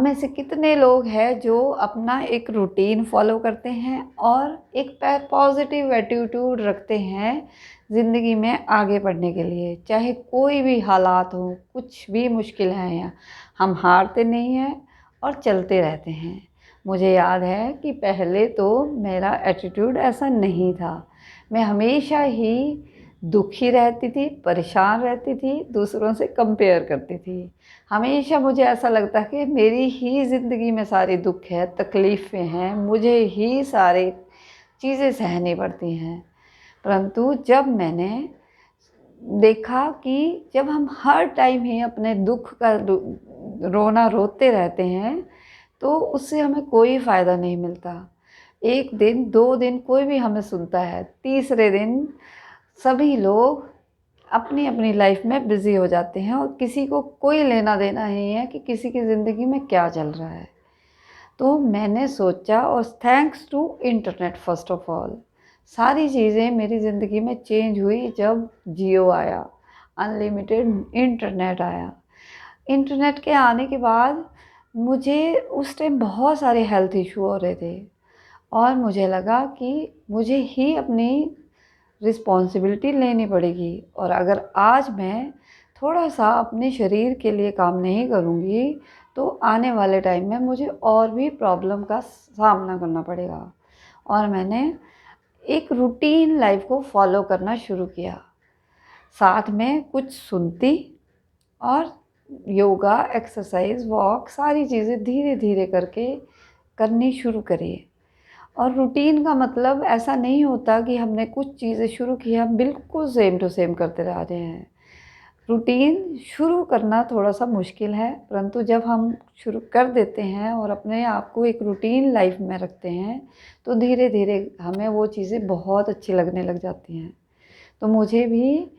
में से कितने लोग हैं जो अपना एक रूटीन फॉलो करते हैं और एक पॉजिटिव एटीट्यूड रखते हैं ज़िंदगी में आगे बढ़ने के लिए। चाहे कोई भी हालात हो, कुछ भी मुश्किल है, या हम हारते नहीं हैं और चलते रहते हैं। मुझे याद है कि पहले तो मेरा एटीट्यूड ऐसा नहीं था। मैं हमेशा ही दुखी रहती थी, परेशान रहती थी, दूसरों से कंपेयर करती थी। हमेशा मुझे ऐसा लगता कि मेरी ही ज़िंदगी में सारे दुख है, तकलीफ़ें हैं, मुझे ही सारे चीज़ें सहनी पड़ती हैं। परंतु जब मैंने देखा कि जब हम हर टाइम ही अपने दुख का रोना रोते रहते हैं, तो उससे हमें कोई फ़ायदा नहीं मिलता। 1 दिन, 2 दिन कोई भी हमें सुनता है, तीसरे दिन सभी लोग अपनी-अपनी लाइफ में बिज़ी हो जाते हैं और किसी को कोई लेना-देना नहीं है कि किसी की ज़िंदगी में क्या चल रहा है। तो मैंने सोचा, और thanks to internet first of all, सारी चीज़ें मेरी ज़िंदगी में चेंज हुई जब जियो आया, अनलिमिटेड इंटरनेट आया। इंटरनेट के आने के बाद मुझे उस टाइम बहुत सारे हेल्थ इश्यू हो रहे थे और मुझे लगा कि मुझे ही अपनी रिस्पॉन्सिबिलिटी लेनी पड़ेगी, और अगर आज मैं थोड़ा-सा अपने शरीर के लिए काम नहीं करूँगी, तो आने वाले टाइम में मुझे और भी प्रॉब्लम का सामना करना पड़ेगा। और मैंने एक रूटीन लाइफ़ को फ़ॉलो करना शुरू किया। साथ में कुछ सुनती और योगा, एक्सरसाइज़, वॉक, सारी चीज़ें धीरे-धीरे करके करनी शुरू करी। और रूटीन का मतलब ऐसा नहीं होता कि हमने कुछ चीज़ें शुरू की, हम बिल्कुल सेम टू सेम करते रह रहे हैं। रूटीन शुरू करना थोड़ा-सा मुश्किल है, परंतु जब हम शुरू कर देते हैं और अपने आप को एक रूटीन लाइफ़ में रखते हैं, तो धीरे-धीरे हमें वो चीज़ें बहुत अच्छी लगने लग जाती हैं। तो मुझे भी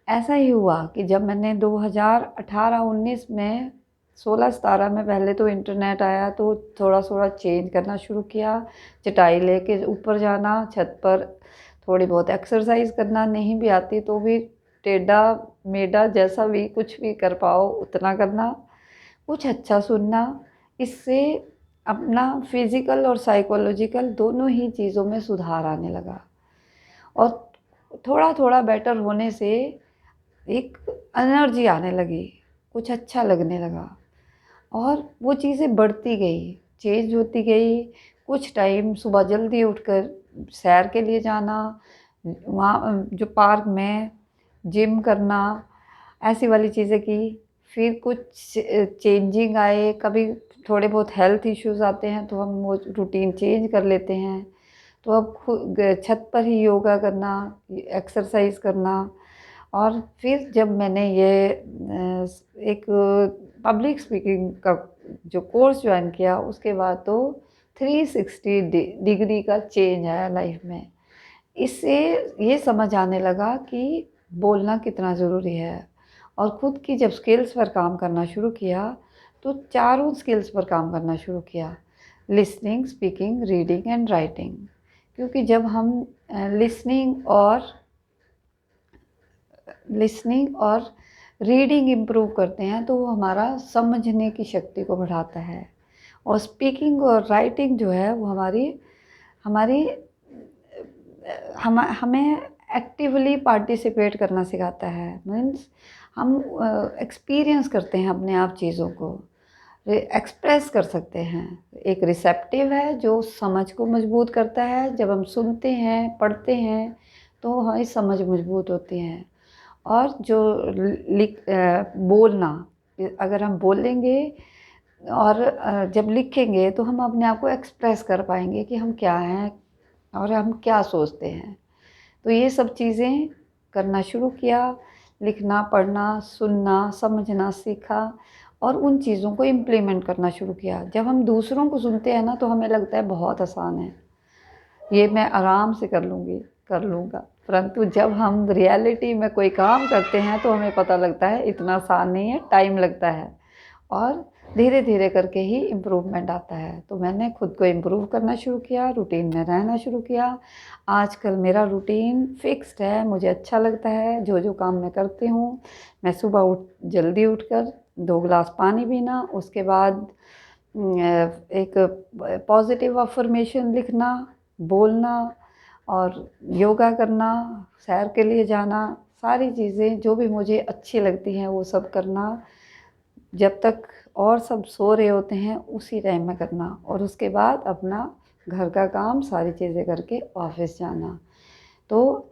ऐसा ही हुआ कि जब मैंने 2018-19 में 16-17 में पहले तो इंटरनेट आया, तो थोड़ा-थोड़ा चेंज करना शुरू किया। चटाई लेके ऊपर जाना, छत पर थोड़ी बहुत एक्सरसाइज़ करना, नहीं भी आती तो भी टेढ़ा-मेढ़ा जैसा भी कुछ भी कर पाओ उतना करना, कुछ अच्छा सुनना। इससे अपना फ़िज़िकल और साइकोलॉजिकल दोनों ही चीज़ों में सुधार आने लगा, और थोड़ा-थोड़ा बेटर होने से एक एनर्जी आने लगी, कुछ अच्छा लगने लगा, और वो चीज़ें बढ़ती गई, चेंज होती गई। कुछ टाइम सुबह जल्दी उठकर सैर के लिए जाना, वहाँ जो पार्क में जिम करना, ऐसी वाली चीज़ें की। फिर कुछ चेंजिंग आए, कभी थोड़े बहुत हेल्थ इश्यूज़ आते हैं तो हम वो रूटीन चेंज कर लेते हैं। तो अब छत पर ही योगा करना, एक्सरसाइज़ करना। और फिर जब मैंने ये एक पब्लिक स्पीकिंग का जो कोर्स जॉइन किया, उसके बाद तो 360 डिग्री का चेंज आया लाइफ में। इससे ये समझ आने लगा कि बोलना कितना ज़रूरी है, और ख़ुद की जब स्किल्स पर काम करना शुरू किया, तो चारों स्किल्स पर काम करना शुरू किया: listening, speaking, reading and writing. क्योंकि जब हम लिसनिंग और रीडिंग इम्प्रूव करते हैं, तो वो हमारा समझने की शक्ति को बढ़ाता है, और स्पीकिंग और राइटिंग जो है वो हमारी हमारी हमें एक्टिवली पार्टिसिपेट करना सिखाता है। मीन्स हम एक्सपीरियंस करते हैं अपने आप चीज़ों को, एक्सप्रेस कर सकते हैं। एक रिसेप्टिव है जो समझ को मजबूत करता है। जब हम सुनते हैं, पढ़ते हैं, तो हमारी समझ मजबूत होती है। और जो बोलना, अगर हम बोलेंगे और जब लिखेंगे, तो हम अपने आप को एक्सप्रेस कर पाएंगे कि हम क्या हैं और हम क्या सोचते हैं। तो ये सब चीज़ें करना शुरू किया, लिखना, पढ़ना, सुनना, समझना सीखा, और उन चीज़ों को इम्प्लीमेंट करना शुरू किया। जब हम दूसरों को सुनते हैं ना, तो हमें लगता है बहुत आसान है, ये मैं आराम से कर लूँगा। परंतु जब हम रियलिटी में कोई काम करते हैं, तो हमें पता लगता है इतना आसान नहीं है, टाइम लगता है, और धीरे-धीरे करके ही इम्प्रूवमेंट आता है। तो मैंने खुद को इम्प्रूव करना शुरू किया, रूटीन में रहना शुरू किया। आजकल मेरा रूटीन फ़िक्स्ड है, मुझे अच्छा लगता है जो काम मैं करती हूँ। मैं सुबह जल्दी उठकर 2 गिलास पानी पीना, उसके बाद एक पॉजिटिव अफर्मेशन लिखना, बोलना और योगा करना, सैर के लिए जाना, सारी चीज़ें जो भी मुझे अच्छी लगती हैं वो सब करना, जब तक और सब सो रहे होते हैं उसी टाइम में करना, और उसके बाद अपना घर का काम सारी चीज़ें करके ऑफिस जाना। तो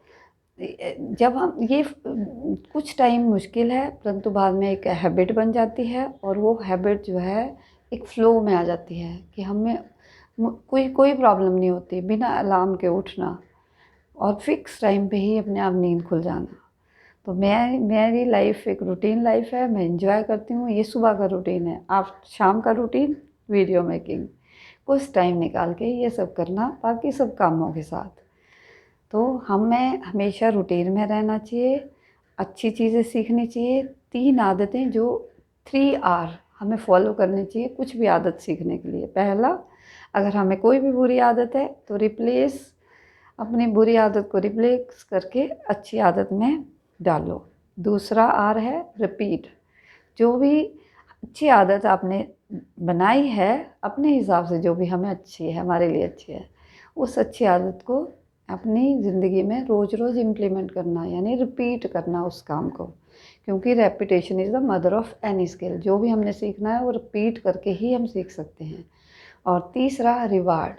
जब हम ये कुछ टाइम मुश्किल है, परंतु बाद में एक हैबिट बन जाती है, और वो हैबिट जो है एक फ़्लो में आ जाती है कि हमें कोई कोई प्रॉब्लम नहीं होती बिना अलार्म के उठना, और फिक्स टाइम पे ही अपने आप नींद खुल जाना। तो मेरी लाइफ एक रूटीन लाइफ है, मैं एंजॉय करती हूँ। ये सुबह का रूटीन है, आप शाम का रूटीन वीडियो मेकिंग, कुछ टाइम निकाल के ये सब करना बाकी सब कामों के साथ। तो हमें हमेशा रूटीन में रहना चाहिए, अच्छी चीज़ें सीखनी चाहिए। 3 आदतें जो 3R हमें फॉलो करनी चाहिए कुछ भी आदत सीखने के लिए। पहला, अगर हमें कोई भी बुरी आदत है तो अपनी बुरी आदत को रिप्लेस करके अच्छी आदत में डालो। दूसरा R है रिपीट। जो भी अच्छी आदत आपने बनाई है अपने हिसाब से, जो भी हमें अच्छी है, हमारे लिए अच्छी है, उस अच्छी आदत को अपनी ज़िंदगी में रोज़ रोज़ इम्प्लीमेंट करना, यानी रिपीट करना उस काम को, क्योंकि repetition is the mother of any skill. जो भी हमने सीखना है वो रिपीट करके ही हम सीख सकते हैं। और तीसरा, रिवार्ड।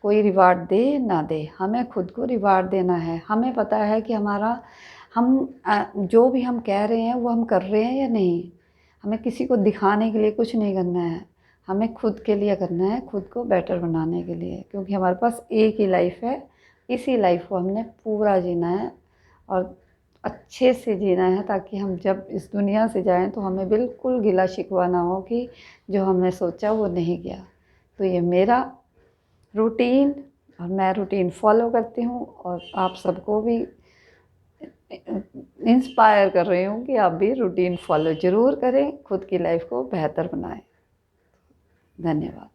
कोई रिवार्ड दे ना दे, हमें खुद को रिवार्ड देना है। हमें पता है कि जो भी हम कह रहे हैं वो हम कर रहे हैं या नहीं। हमें किसी को दिखाने के लिए कुछ नहीं करना है, हमें खुद के लिए करना है, खुद को बेटर बनाने के लिए, क्योंकि हमारे पास एक ही लाइफ है। इसी लाइफ को हमने पूरा जीना है और अच्छे से जीना है, ताकि हम जब इस दुनिया से जाएं तो हमें बिल्कुल गिला शिकवा ना हो कि जो हमने सोचा वो नहीं किया। तो ये मेरा रूटीन, और मैं रूटीन फॉलो करती हूँ, और आप सबको भी इंस्पायर कर रही हूँ कि आप भी रूटीन फॉलो ज़रूर करें, खुद की लाइफ को बेहतर बनाएं। धन्यवाद।